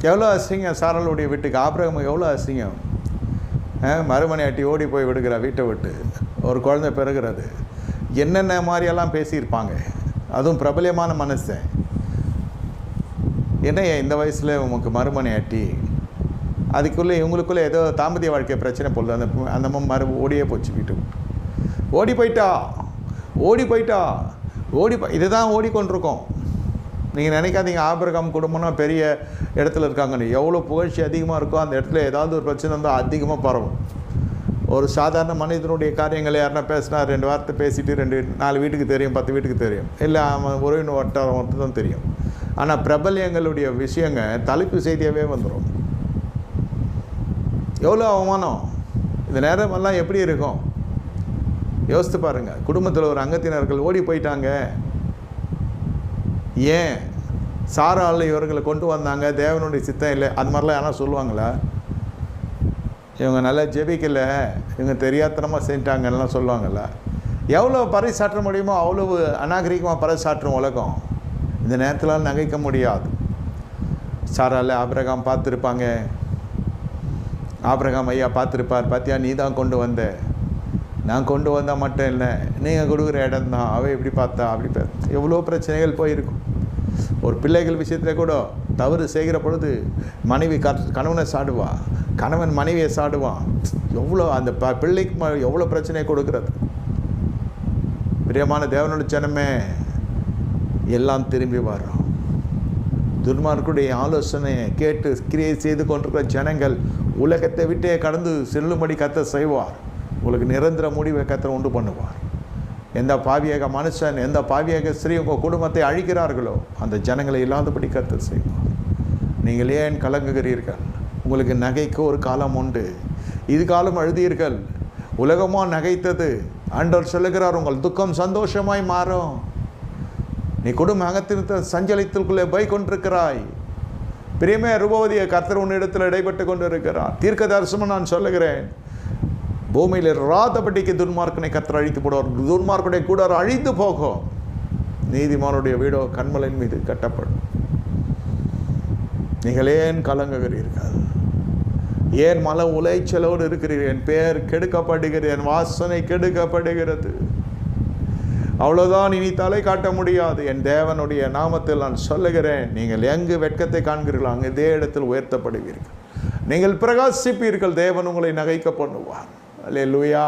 எவ்வளோ அசிங்கம் சாராளுடைய வீட்டுக்கு. ஆபிரகாம் எவ்வளோ அசிங்கம். மறுமனையாட்டி ஓடி போய் விடுகிற வீட்டை விட்டு ஒரு குழந்தை பெறுகிறது. என்னென்ன மாதிரியெல்லாம் பேசியிருப்பாங்க. அதுவும் பிரபலியமான மனுஷன். என்ன இந்த வயசில் உமக்கு மறுமனையாட்டி? அதுக்குள்ளே இவங்களுக்குள்ளே ஏதோ தாம்பத்திய வாழ்க்கை பிரச்சனை போல் அந்த ஓடியே போச்சு வீட்டுக்கு. ஓடி போயிட்டா இதுதான் ஓடிக்கொண்டிருக்கோம். நீங்கள் நினைக்காதீங்க ஆபிரகாம் குடும்பம்னா பெரிய இடத்துல இருக்காங்கன்னு. எவ்வளோ புகழ்ச்சி அதிகமாக இருக்கோ அந்த இடத்துல ஏதாவது ஒரு பிரச்சனை இருந்தால் அதிகமாக பரவும். ஒரு சாதாரண மனிதனுடைய காரியங்களை யாருன்னா பேசினா 2 வார்த்தை பேசிட்டு 4 வீட்டுக்கு தெரியும், 10 வீட்டுக்கு தெரியும், இல்லை அவன் உறவின் வட்டாரம் மட்டும் தான் தெரியும். ஆனால் பிரபல்யங்களுடைய விஷயங்க தலைப்பு செய்தியாகவே வந்துடும். எவ்வளோ அவமானம். இந்த நேரமெல்லாம் எப்படி இருக்கும் யோசித்து பாருங்கள். குடும்பத்தில் ஒரு அங்கத்தினர்கள் ஓடி போயிட்டாங்க. ஏன்? சாராள் இவர்களை கொண்டு வந்தாங்க, தேவனுடைய சித்தம் இல்லை, அது மாதிரிலாம் யாரும் சொல்லுவாங்களா? இவங்க நல்லா ஜெபிக்கலை, இவங்க தெரியாதனமாக செஞ்சிட்டாங்கலாம் சொல்லுவாங்கள்ல. எவ்வளோ பறைசாற்ற முடியுமோ அவ்வளவு அநாகரிகமாக பறைசாற்றும் உலகம். இந்த நேரத்தில் நகைக்க முடியாது. சாராள் ஆபிரகாம் பார்த்துருப்பாங்க. ஆபிரகாம் ஐயா பார்த்துருப்பார். பார்த்தியா, நீ தான் கொண்டு வந்த, நான் கொண்டு வந்தால் மட்டும் இல்லை, நீங்கள் கொடுக்குற இடம் தான். அவள் எப்படி பார்த்தா அப்படி எவ்வளோ பிரச்சனைகள் போயிருக்கும். ஒரு பிள்ளைகள் விஷயத்தில் கூட தவறு செய்கிற பொழுது மனைவி கணவனை சாடுவா, கணவன் மனைவியை சாடுவான். எவ்வளோ அந்த பிள்ளைக்கு எவ்வளோ பிரச்சனை கொடுக்கிறது. பிரியமான தேவனோட ஜனமே, எல்லாம் திரும்பி வரும். துன்மார்க்குடைய ஆலோசனையை கேட்டு கிரியை செய்து கொண்டிருக்கிற ஜனங்கள் உலகத்தை விட்டே கடந்து செல்லும்படி கர்த்தர் செய்வார். உங்களுக்கு நிரந்தர முடிவை கர்த்தர் உண்டு பண்ணுவார். எந்த பாவியாக மனுஷன், எந்த பாவியாக ஸ்திரீ உங்கள் குடும்பத்தை அழிக்கிறார்களோ அந்த ஜனங்களை இல்லாதபடி கர்த்தர் செய்வார். நீங்கள் ஏன் கலங்குகிறீர்கள்? உங்களுக்கு நகைக்கு ஒரு காலம் உண்டு. இது காலம் அழுதீர்கள், உலகமாக நகைத்தது. ஆண்டவர் சொல்லுகிறார், உங்கள் துக்கம் சந்தோஷமாய் மாறும். நீ குடும்ப அகத்தின் சஞ்சலத்திற்குள்ளே போய் கொண்டிருக்கிறாய். பிரியமே ரூபவதியை கர்த்தர் உன்னிடத்தில் இடைப்பட்டு கொண்டு இருக்கிறார். தீர்க்க தரிசனம் நான் சொல்லுகிறேன், பூமியில் ராதபடிக்கு துன்மார்க்கனை கர்த்தர் அழித்து போடுவார். துன்மார்க்குடைய கூட அழித்து போகும். நீதிமானுடைய வீடோ கண்மலையின் மீது கட்டப்படும். நீங்கள் ஏன் கலங்குகிறீர்கள்? ஏன் மன உளைச்சலோடு இருக்கிறீர்கள்? என் பெயர் கெடுக்கப்படுகிறது, என் வாசனை கெடுக்கப்படுகிறது. அவ்வளோதான், இனி தலை காட்ட முடியாது. என் தேவனுடைய நாமத்தில் நான் சொல்லுகிறேன், நீங்கள் எங்கு வெட்கத்தை காண்கிறீர்களோ அங்கே இதே இடத்தில் உயர்த்தப்படுவீர்கள். நீங்கள் பிரகாசிப்பீர்கள். தேவன் உங்களை நகைக்க பண்ணுவார். அல்லேலூயா.